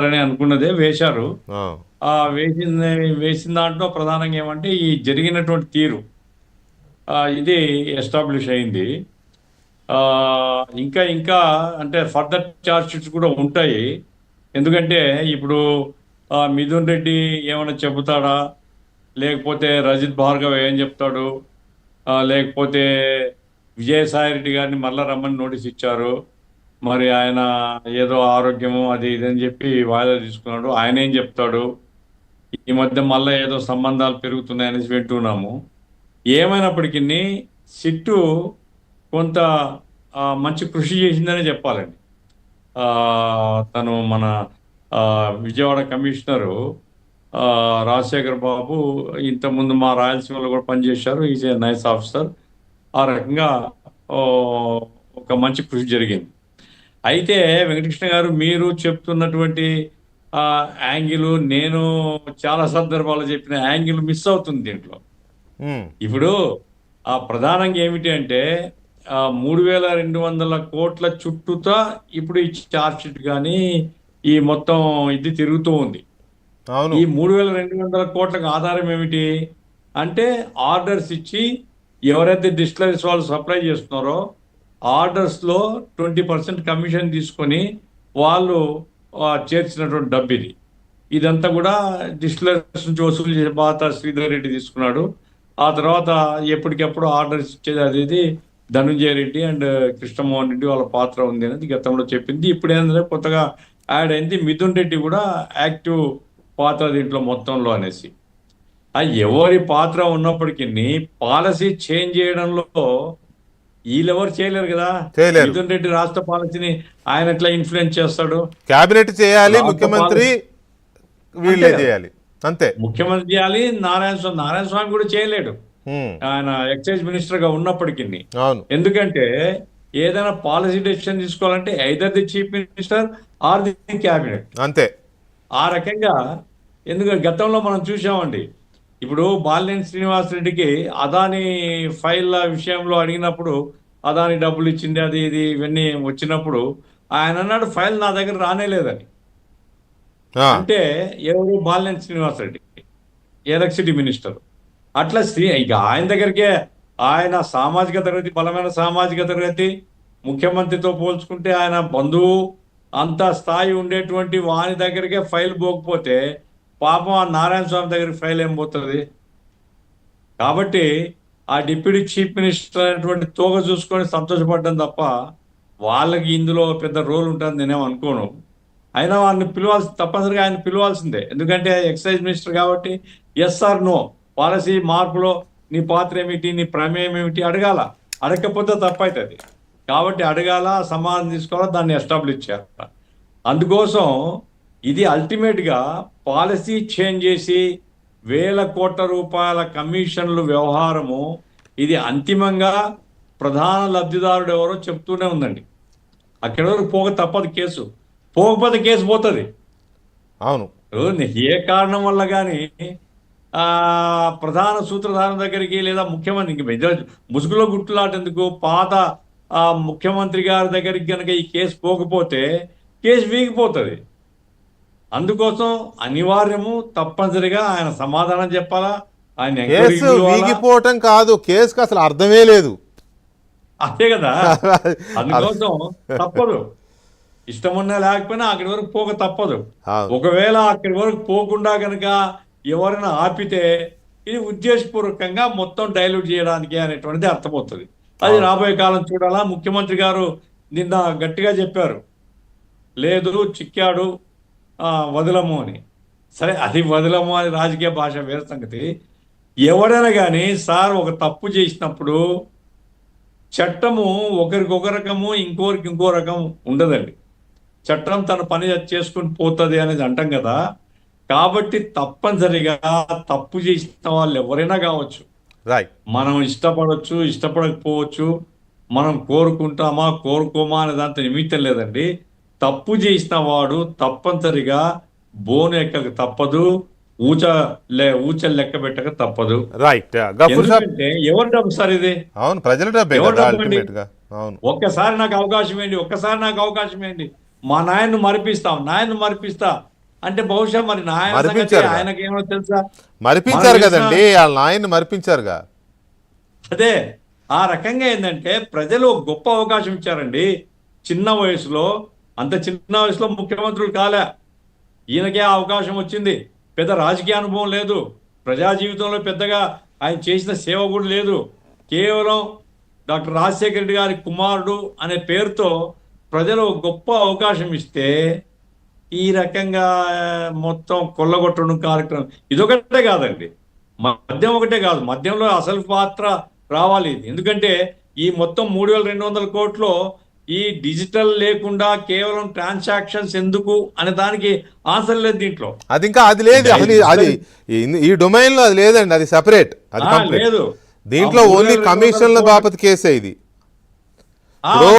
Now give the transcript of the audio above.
వేస్తారని అనుకున్నదే వేశారు. ఆ, ఆ వేసిన దాంట్లో ప్రధానంగా ఏమంటే ఈ జరిగినటువంటి తీరు ఇది ఎస్టాబ్లిష్ అయింది. ఆ, ఇంకా ఇంకా అంటే ఫర్దర్ ఛార్జ్ షీట్స్ కూడా ఉంటాయి. ఎందుకంటే ఇప్పుడు మిథున్ రెడ్డి ఏమైనా చెబుతాడా, లేకపోతే రజిత్ భార్గవ్ ఏం చెప్తాడు, లేకపోతే విజయసాయి రెడ్డి గారిని మళ్ళా రమ్మని నోటీస్ ఇచ్చారు. మరి ఆయన ఏదో ఆరోగ్యము అది ఇది అని చెప్పి వాయిదా తీసుకున్నాడు. ఆయన ఏం చెప్తాడు? ఈ మధ్య మళ్ళీ ఏదో సంబంధాలు పెరుగుతున్నాయనేసి వింటున్నాము. ఏమైనప్పటికీ సిట్టు కొంత మంచి కృషి చేసిందనే చెప్పాలండి. ఆ, తను మన ఆ, విజయవాడ కమిషనరు ఆ, రాజశేఖర్ బాబు ఇంతకుముందు మా రాయలసీమలో కూడా పనిచేశారు. Is a nice officer. ఆ రకంగా ఓ, ఒక మంచి కృషి జరిగింది. అయితే వెంకటకృష్ణ గారు మీరు చెప్తున్నటువంటి ఆ యాంగిల్ నేను చాలా సందర్భాల్లో చెప్పిన యాంగిల్ మిస్ అవుతుంది దీంట్లో. ఉమ్, ఇప్పుడు ప్రధానంగా ఏమిటి అంటే 3,200 కోట్ల చుట్టూతా ఇప్పుడు ఈ ఛార్జ్ షీట్ కానీ ఈ మొత్తం ఇది తిరుగుతూ ఉంది. అవును. ఈ 3,200 కోట్లకు ఆధారం ఏమిటి అంటే ఆర్డర్స్ ఇచ్చి ఎవరైతే డిస్టిలరీస్ వాళ్ళు సప్లై చేస్తున్నారో ఆర్డర్స్ లో 20% కమిషన్ తీసుకొని వాళ్ళు చేర్చినటువంటి డబ్బు ఇది. ఇదంతా కూడా డిస్టిలరీస్ నుంచి వసూలు చేసే బాధ్యత శ్రీధర్ రెడ్డి తీసుకున్నాడు. ఆ తర్వాత ఎప్పటికెప్పుడు ఆర్డర్స్ ఇచ్చేది అది ఇది ధనుంజయ రెడ్డి అండ్ కృష్ణమోహన్ రెడ్డి వాళ్ళ పాత్ర ఉంది అనేది గతంలో చెప్పింది. ఇప్పుడు ఏంటంటే కొత్తగా యాడ్ అయింది మిథున్ రెడ్డి కూడా యాక్టివ్ పాత్ర దీంట్లో మొత్తంలో అనేసి. ఎవరి పాత్ర ఉన్నప్పటికీ పాలసీ చేంజ్ చేయడంలో వీళ్ళెవరు చేయలేరు కదా. చేయలేరు. మిథున్ రెడ్డి రాష్ట్ర పాలసీని ఆయన ఎట్లా ఇన్ఫ్లుయెన్స్ చేస్తాడు? క్యాబినెట్ చేయాలి, రాష్ట్ర ముఖ్యమంత్రి పాలసీ అంతే వీళ్ళే కదా. చేయాలి. అంతే. ముఖ్యమంత్రి చేయాలి. నారాయణ స్వామి కూడా చేయలేడు ఉమ్, ఆయన ఎక్సైజ్ మినిస్టర్ గా ఉన్నప్పటికీ. అవును. ఎందుకంటే ఏదైనా పాలసీ డెసిషన్ తీసుకోవాలంటే either the chief minister or the cabinet. అంతే. ఆ రకంగా ఎందుకంటే గతంలో మనం చూసామండి. ఇప్పుడు బాలినేని శ్రీనివాసరెడ్డికి అదాని ఫైళ్ళ విషయంలో అడిగినప్పుడు అదాని డబ్బులు ఇచ్చింది అది ఇది ఇవన్నీ వచ్చినప్పుడు ఆయన అన్నాడు ఫైల్ నా దగ్గర రానేలేదని. ఆ, అంటే ఎవరు? Balineni Srinivasa Reddy, electricity minister. అట్లా ఇక ఆయన దగ్గరికే ఆయన సామాజిక తరగతి, బలమైన సామాజిక తరగతి, ముఖ్యమంత్రితో పోల్చుకుంటే ఆయన బంధువు అంత స్థాయి ఉండేటువంటి వాని దగ్గరికే ఫైల్ పోకపోతే పాపం ఆ నారాయణ స్వామి దగ్గరికి ఫైల్ ఏం పోతుంది? కాబట్టి ఆ డిప్యూటీ చీఫ్ మినిస్టర్ అనేటువంటి తోగ చూసుకొని సంతోషపడ్డం తప్ప వాళ్ళకి ఇందులో పెద్ద రోల్ ఉంటుంది నేనేం అనుకోను. అయినా వారిని తప్పనిసరిగా ఆయన పిలవాల్సిందే. ఎందుకంటే ఎక్సైజ్ మినిస్టర్ కాబట్టి ఎస్ ఆర్ నో పాలసీ మార్పులో నీ పాత్ర ఏమిటి, నీ ప్రమేయం ఏమిటి అడగాల. అడగకపోతే తప్పవుతుంది. కాబట్టి అడగాల, సమాధానం తీసుకోవాలా, దాన్ని ఎస్టాబ్లిష్ చేయాలి. అందుకోసం ఇది అల్టిమేట్ గా పాలసీ చేంజ్ చేసి ₹1,000 కోట్ల కమిషన్లు వ్యవహారము ఇది అంతిమంగా ప్రధాన లబ్ధిదారుడు ఎవరో చెప్తూనే ఉందండి. అక్కడి వరకు పోక తప్పదు కేసు. పోకపోతే కేసు పోతుంది. అవును. ఏ కారణం వల్ల కానీ ఆ ప్రధాన సూత్రధారం దగ్గరికి లేదా ముఖ్యమంత్రికి ముసుగులో గుట్టులాటెందుకు పాత ముఖ్యమంత్రి గారి దగ్గరికి కనుక ఈ కేసు పోకపోతే కేసు వీగిపోతుంది. అందుకోసం అనివార్యము తప్పనిసరిగా ఆయన సమాధానం చెప్పాలా, ఆయన ఎంక్వైరీ కేసు పిలవాలా. వీగిపోవటం కాదు, కేసుకు అసలు అర్థమే లేదు. అంతే కదా. అందుకోసం తప్పదు. ఇష్టం ఉన్నా లేకపోయినా అక్కడి వరకు పోక తప్పదు. అవును. ఒకవేళ అక్కడి వరకు పోకుండా కనుక ఎవరైనా ఆపితే ఇది ఉద్దేశపూర్వకంగా మొత్తం డైల్యూట్ చేయడానికి అనేటువంటిది అర్థమవుతుంది. అది అవును. రాబోయే కాలం చూడాలా. ముఖ్యమంత్రి గారు నిన్న గట్టిగా చెప్పారు, లేదు చిక్కాడు వదలము అని. సరే అది వదలము అని రాజకీయ భాష వేరే సంగతి. ఎవడైనా కానీ సార్ ఒక తప్పు చేసినప్పుడు చట్టము ఒకరికి రకము ఇంకోరికి ఇంకో రకం ఉండదండి. చట్టం తన పని చేసుకుని పోతుంది అనేది అంటాం కదా. కాబట్టి తప్పనిసరిగా తప్పు చేసిన వాళ్ళు ఎవరైనా కావచ్చు, రైట్. మనం ఇష్టపడవచ్చు ఇష్టపడకపోవచ్చు, మనం కోరుకుంటామా కోరుకోమా అనే దాంతో నిమిత్తం లేదండి. తప్పు చేసిన వాడు తప్పనిసరిగా బోను ఎక్కక తప్పదు, ఊచలు లెక్క పెట్టక తప్పదు. రైట్. గఫూర్ సాబ్, ఎందుకంటే ఎవరి డబ్బు సార్ ఇది? అవును, ప్రజల డబ్బే ఎవరి కదా డబ్బు అండి? అల్టిమేట్ గా. అవును. ఒక్కసారి నాకు అవకాశం ఏంటి, ఒక్కసారి నాకు అవకాశం ఏంటి, మా నాయన్ను మరిపిస్తా అంటే బహుశా మరి నాయన సంగతి మరిపించారుగా. ఆయనకేమో తెలుసా? మరిపించారు మనకు తెలిసిన- కదండి వాళ్ళ నాయన్ని మరిపించారుగా. అదే ఆ రకంగా ఏంటంటే ప్రజలు ఒక గొప్ప అవకాశం ఇచ్చారండి. చిన్న వయసులో, అంత చిన్న వయసులో ముఖ్యమంత్రులు కాలే, ఈయనకే ఆ అవకాశం వచ్చింది. పెద్ద రాజకీయ అనుభవం లేదు, ప్రజా జీవితంలో పెద్దగా ఆయన చేసిన సేవ కూడా లేదు. కేవలం డాక్టర్ రాజశేఖర రెడ్డి గారి కుమారుడు అనే పేరుతో ప్రజలు ఒక గొప్ప అవకాశం ఇస్తే ఈ రకంగా మొత్తం కొల్లగొట్టడం కార్యక్రమం ఇదొకటే కాదండి, మద్యం ఒకటే కాదు, మద్యంలో అసలు పాత్ర రావాలి. ఎందుకంటే ఈ మొత్తం 3,200 కోట్లు ఈ డిజిటల్ లేకుండా కేవలం ట్రాన్సాక్షన్స్ ఎందుకు అనే దానికి ఆన్సర్ లేదు దీంట్లో. అది ఇంకా అది లేదు అసలు, అది ఈ డొమైన్ లో అది లేదండి, అది సెపరేట్, అది కంప్లీట్. లేదు దీంట్లో ఓన్లీ కమిషన్ల బాపతి కేసే ఇది. ఆ